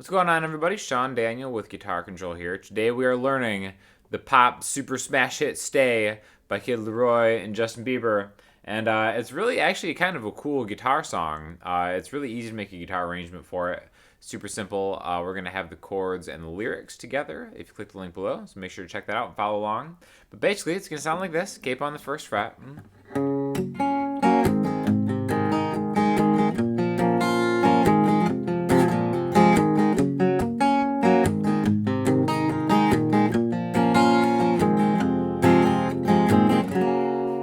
What's going on, everybody? Sean Daniel with Guitar Control here. Today we are learning the pop super smash hit Stay by Kid LAROI and Justin Bieber. And it's really actually kind of a cool guitar song. It's really easy to make a guitar arrangement for it. Super simple. We're going to have the chords and the lyrics together if you click the link below. So make sure to check that out and follow along. But basically, it's going to sound like this. Cape on the first fret.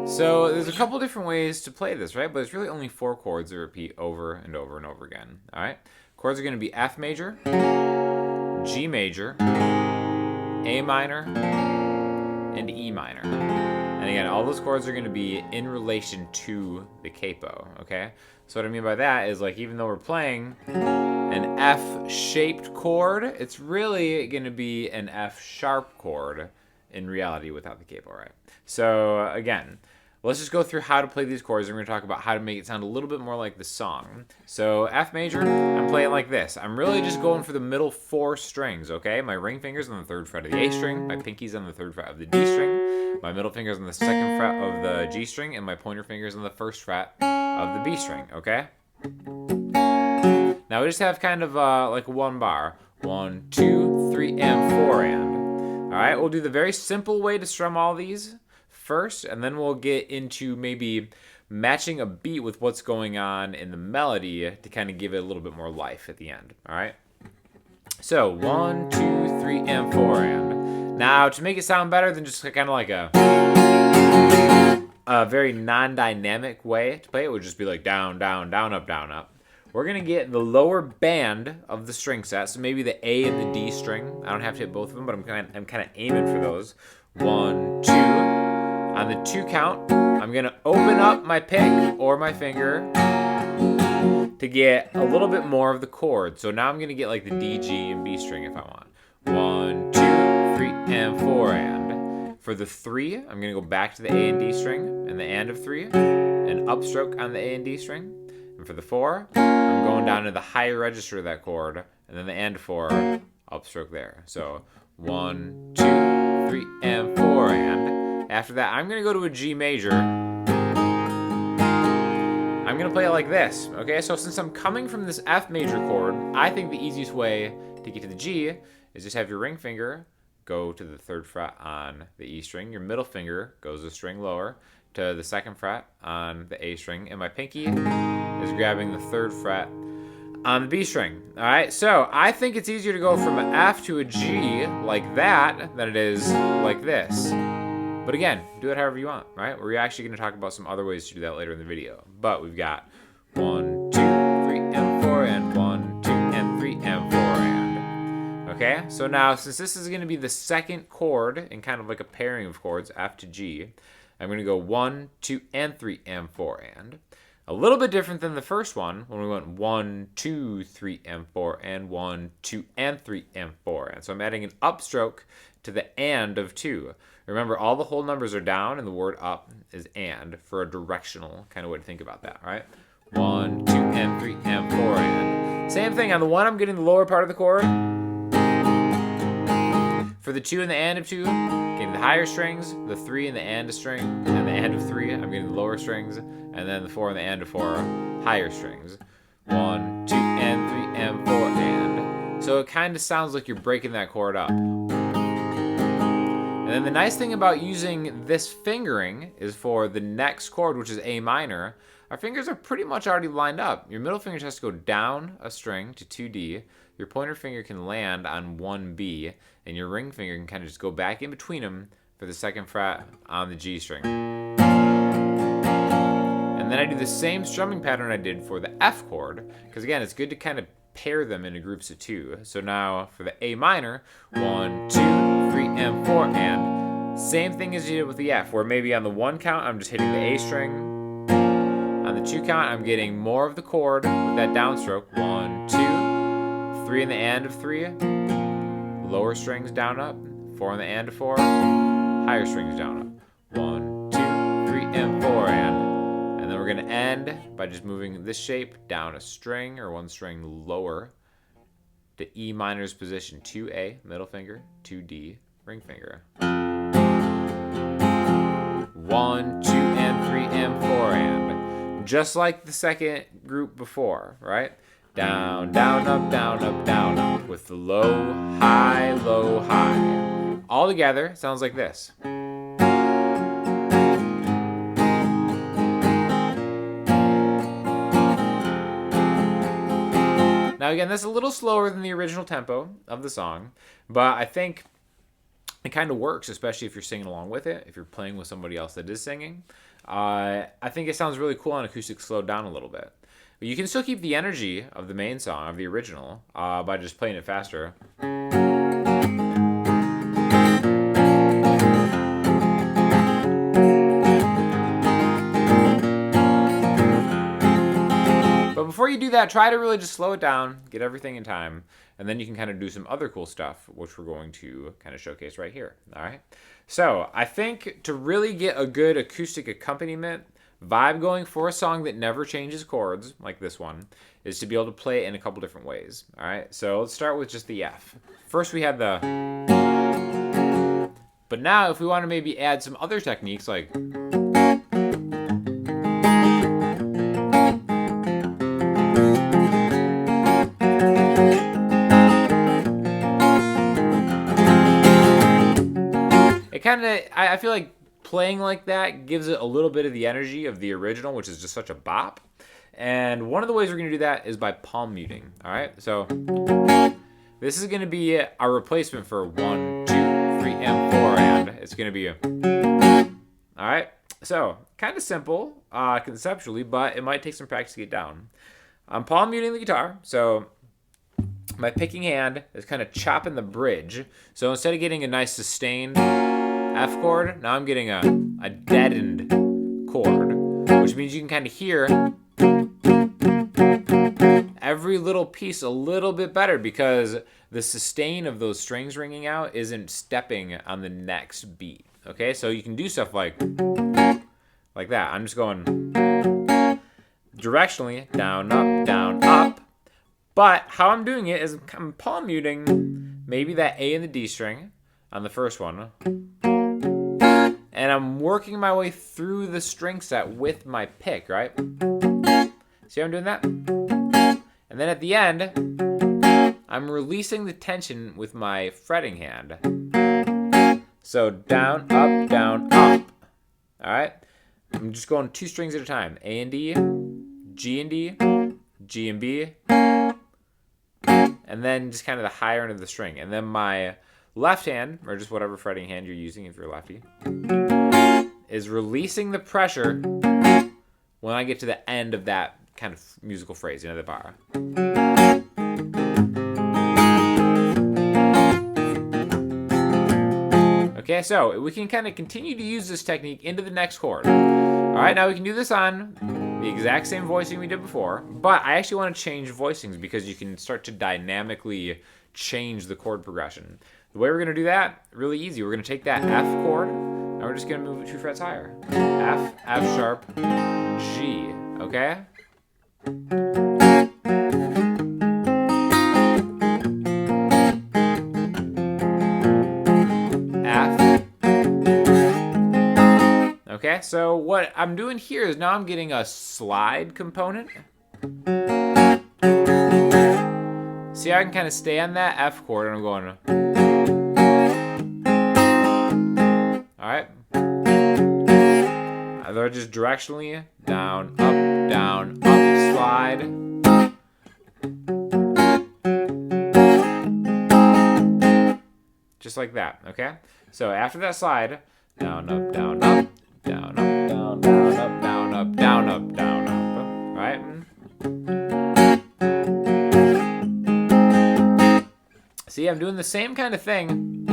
So there's a couple different ways to play this, right? But it's really only 4 chords that repeat over and over and over again. All right? Chords are going to be F major, G major, A minor, and E minor. And again, all those chords are going to be in relation to the capo, okay? So what I mean by that is, like, even though we're playing an F-shaped chord, it's really going to be an F-sharp chord in reality without the capo, right? So again, let's just go through how to play these chords, and we're going to talk about how to make it sound a little bit more like the song. So F major, I'm playing like this. I'm really just going for the middle 4 strings, okay? My ring finger's on the 3rd fret of the A string, my pinky's on the 3rd fret of the D string, my middle finger's on the 2nd fret of the G string, and my pointer finger's on the 1st fret of the B string, okay? Now we just have kind of like one bar. 1, 2, 3, and 4 and. All right, we'll do the very simple way to strum all these first, and then we'll get into maybe matching a beat with what's going on in the melody to kind of give it a little bit more life at the end. All right, so 1, 2, 3, and 4 and. Now to make it sound better than just kind of like a very non-dynamic way to play it, would just be like down, down, down, up, down, up. We're going to get the lower band of the string set, so maybe the A and the D string. I don't have to hit both of them, but I'm kind of aiming for those. 1, 2. On the 2 count, I'm going to open up my pick or my finger to get a little bit more of the chord. So now I'm going to get like the D, G, and B string if I want. 1, 2, 3, and 4 and. For the 3, I'm going to go back to the A and D string and the and of 3, and upstroke on the A and D string. And for the 4, I'm going down to the higher register of that chord, and then the and 4, upstroke there. So 1, 2, 3, and 4 and. After that, I'm going to go to a G major. I'm going to play it like this, okay? So since I'm coming from this F major chord, I think the easiest way to get to the G is just have your ring finger go to the 3rd fret on the E string. Your middle finger goes a string lower to the 2nd fret on the A string, and my pinky is grabbing the 3rd fret on the B string. All right, so I think it's easier to go from an F to a G like that than it is like this. But again, do it however you want, right? We're actually going to talk about some other ways to do that later in the video. But we've got 1, 2, 3, and 4 and 1, 2, and 3, and 4 and. Okay, so now since this is going to be the 2nd chord in kind of like a pairing of chords, F to G, I'm going to go 1, 2, and 3, and 4 and. A little bit different than the first one when we went 1, 2, 3, and 4 and 1, 2, and 3, and 4 and. So I'm adding an upstroke to the and of 2. Remember, all the whole numbers are down and the word up is and for a directional kind of way to think about that, right? 1, 2, and 3, and 4 and. Same thing on the 1, I'm getting the lower part of the chord. For the 2 and the and of 2, getting the higher strings, the 3 and the and of string, and the and of 3, I'm getting the lower strings, and then the 4 and the and of 4, higher strings. 1, 2, and 3, and 4, and. So it kind of sounds like you're breaking that chord up. And then the nice thing about using this fingering is for the next chord, which is A minor, our fingers are pretty much already lined up. Your middle finger has to go down a string to 2D. Your pointer finger can land on 1B, and your ring finger can kind of just go back in between them for the 2nd fret on the G string. And then I do the same strumming pattern I did for the F chord, because again, it's good to kind of pair them into groups of 2. So now for the A minor, 1, 2, 3, and 4 and. Same thing as you did with the F, where maybe on the 1 count, I'm just hitting the A string. On the 2 count, I'm getting more of the chord with that downstroke. 1, 2, 3 in the and of 3, lower strings down up, 4 in the and of 4, higher strings down up. 1, 2, 3, and 4 and then we're going to end by just moving this shape down a string or one string lower to E minor's position, 2A, middle finger, 2D, ring finger. 1, 2, and 3, and 4, and. Just like the second group before, right? Down, down, up, down, up, down, up. With the low, high, low, high. All together, sounds like this. Now again, that's a little slower than the original tempo of the song, but I think it kind of works, especially if you're singing along with it, if you're playing with somebody else that is singing. I think it sounds really cool on acoustic slowed down a little bit. But you can still keep the energy of the main song, of the original, by just playing it faster. But before you do that, try to really just slow it down, get everything in time, and then you can kind of do some other cool stuff, which we're going to kind of showcase right here. All right. So I think to really get a good acoustic accompaniment vibe going for a song that never changes chords, like this one, is to be able to play it in a couple different ways. All right. So let's start with just the F. First we had the. But now if we want to maybe add some other techniques like. I feel like playing like that gives it a little bit of the energy of the original, which is just such a bop. And one of the ways we're going to do that is by palm muting. All right, so this is going to be our replacement for 1, 2, 3, and 4, and it's going to be a. All right, so kind of simple conceptually, but it might take some practice to get down. I'm palm muting the guitar, so my picking hand is kind of chopping the bridge. So instead of getting a nice sustained F chord, now I'm getting a deadened chord, which means you can kind of hear every little piece a little bit better because the sustain of those strings ringing out isn't stepping on the next beat. Okay, so you can do stuff like that. I'm just going directionally, down, up. But how I'm doing it is I'm palm muting maybe that A and the D string on the first one. And I'm working my way through the string set with my pick, right? See how I'm doing that? And then at the end, I'm releasing the tension with my fretting hand. So down, up. All right? I'm just going 2 strings at a time. A and D, G and D, G and B, and then just kind of the higher end of the string. And then my left hand, or just whatever fretting hand you're using if you're lefty, is releasing the pressure when I get to the end of that kind of musical phrase, the bar. Okay, so we can kind of continue to use this technique into the next chord. All right, now we can do this on the exact same voicing we did before, but I actually want to change voicings because you can start to dynamically change the chord progression. The way we're going to do that, really easy. We're going to take that F chord, and we're just going to move it 2 frets higher. F, F sharp, G, okay? F. Okay, so what I'm doing here is now I'm getting a slide component. See, I can kind of stay on that F chord, and I'm going. All right. They're just directionally down, up, slide. Just like that, okay? So after that slide, down, up, down, up, down, up, down, down, up, down, up, down, up, down, up. All right? See, I'm doing the same kind of thing,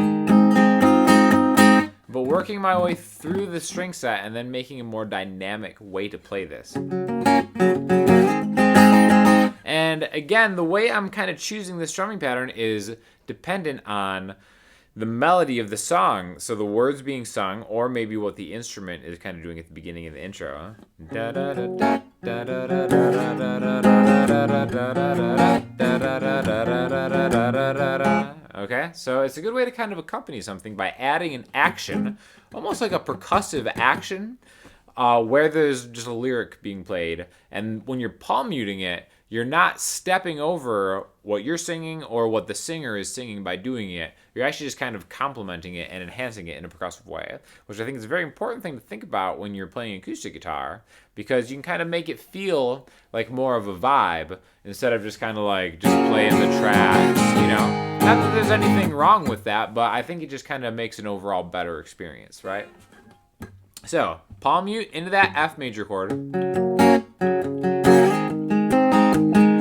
but working my way through the string set and then making a more dynamic way to play this. And again, the way I'm kind of choosing the strumming pattern is dependent on the melody of the song, so the words being sung, or maybe what the instrument is kind of doing at the beginning of the intro. Okay, so it's a good way to kind of accompany something by adding an action, almost like a percussive action, where there's just a lyric being played. And when you're palm muting it, you're not stepping over what you're singing or what the singer is singing by doing it. You're actually just kind of complementing it and enhancing it in a percussive way, which I think is a very important thing to think about when you're playing acoustic guitar, because you can kind of make it feel like more of a vibe instead of just kind of like just playing the tracks, you know? Not that there's anything wrong with that, but I think it just kind of makes an overall better experience, right? So, palm mute into that F major chord.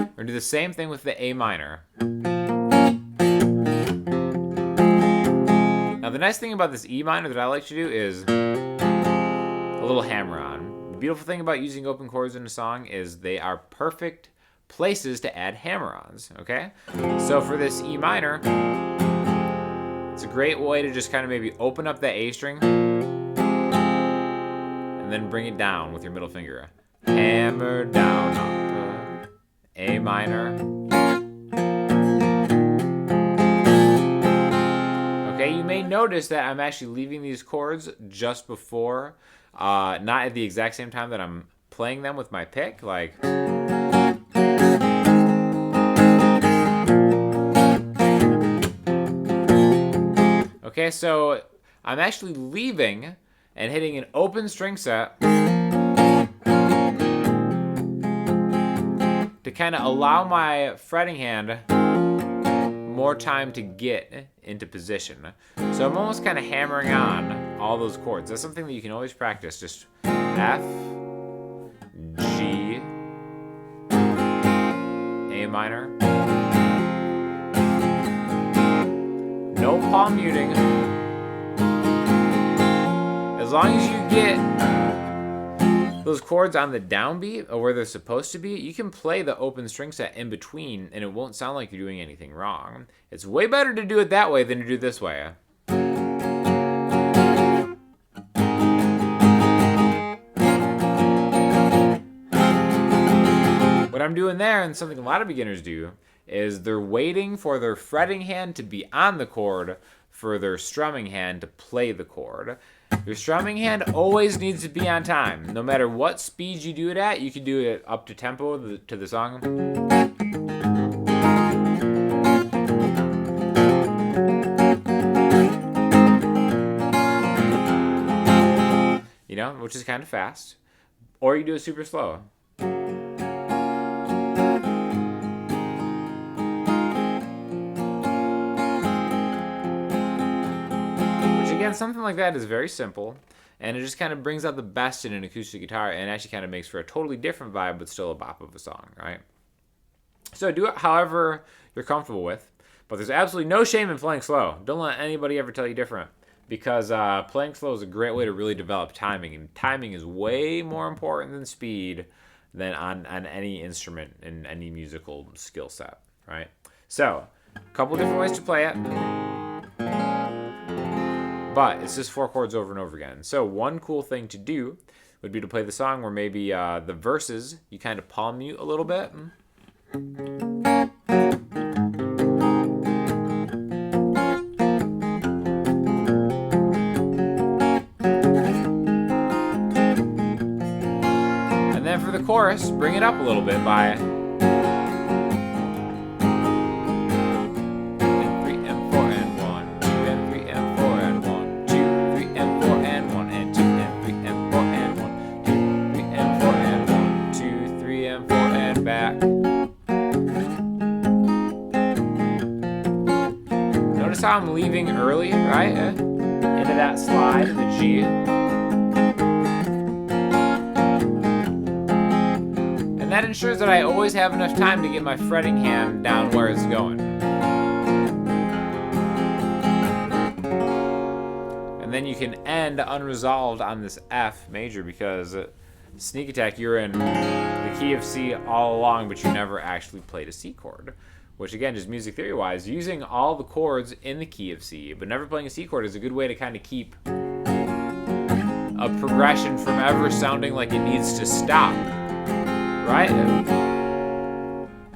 We're gonna do the same thing with the A minor. Now the nice thing about this E minor that I like to do is a little hammer on. The beautiful thing about using open chords in a song is they are perfect places to add hammer-ons, okay? So for this E minor, it's a great way to just kind of maybe open up that A string and then bring it down with your middle finger. Hammer down up. A minor. Okay, you may notice that I'm actually leaving these chords just before, not at the exact same time that I'm playing them with my pick, like. Okay, so I'm actually leaving and hitting an open string set to kind of allow my fretting hand more time to get into position. So I'm almost kind of hammering on all those chords. That's something that you can always practice. Just F, G, A minor. No palm muting. As long as you get those chords on the downbeat or where they're supposed to be, you can play the open string set in between and it won't sound like you're doing anything wrong. It's way better to do it that way than to do it this way. What I'm doing there, and something a lot of beginners do, is they're waiting for their fretting hand to be on the chord for their strumming hand to play the chord. Your strumming hand always needs to be on time. No matter what speed you do it at, you can do it up to tempo to the song. You know, which is kind of fast. Or you do it super slow. Again, something like that is very simple, and it just kind of brings out the best in an acoustic guitar and actually kind of makes for a totally different vibe, but still a bop of a song, right? So do it however you're comfortable with, but there's absolutely no shame in playing slow. Don't let anybody ever tell you different, because playing slow is a great way to really develop timing, and timing is way more important than speed than on any instrument in any musical skill set, right? So, a couple different ways to play it. But it's just 4 chords over and over again. So one cool thing to do would be to play the song where maybe the verses, you kind of palm mute a little bit. And then for the chorus, bring it up a little bit by... How I'm leaving early, right? Into that slide, the G. And that ensures that I always have enough time to get my fretting hand down where it's going. And then you can end unresolved on this F major, because sneak attack, you're in the key of C all along, but you never actually played a C chord, which again, just music theory wise, using all the chords in the key of C, but never playing a C chord is a good way to kind of keep a progression from ever sounding like it needs to stop, right?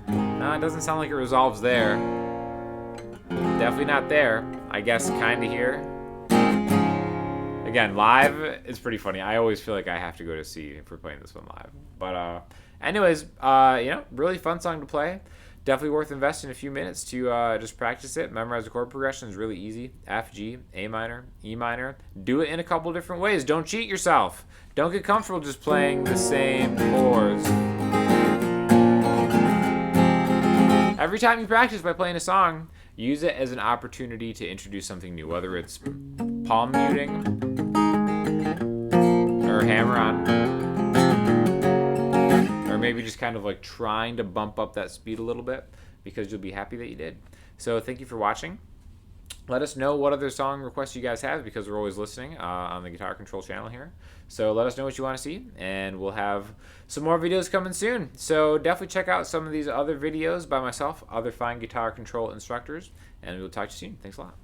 No, it doesn't sound like it resolves there. Definitely not there. I guess kind of here. Again, live, it's pretty funny. I always feel like I have to go to C if we're playing this one live. But anyways, really fun song to play. Definitely worth investing a few minutes to just practice it. Memorize the chord progression is really easy. F, G, A minor, E minor. Do it in a couple different ways. Don't cheat yourself. Don't get comfortable just playing the same chords. Every time you practice by playing a song, use it as an opportunity to introduce something new, whether it's palm muting or hammer on, or maybe just kind of like trying to bump up that speed a little bit, because you'll be happy that you did. So thank you for watching. Let us know what other song requests you guys have, because we're always listening on the Guitar Control channel here. So let us know what you want to see, and we'll have some more videos coming soon. So definitely check out some of these other videos by myself, other fine guitar control instructors, and we'll talk to you soon. Thanks a lot.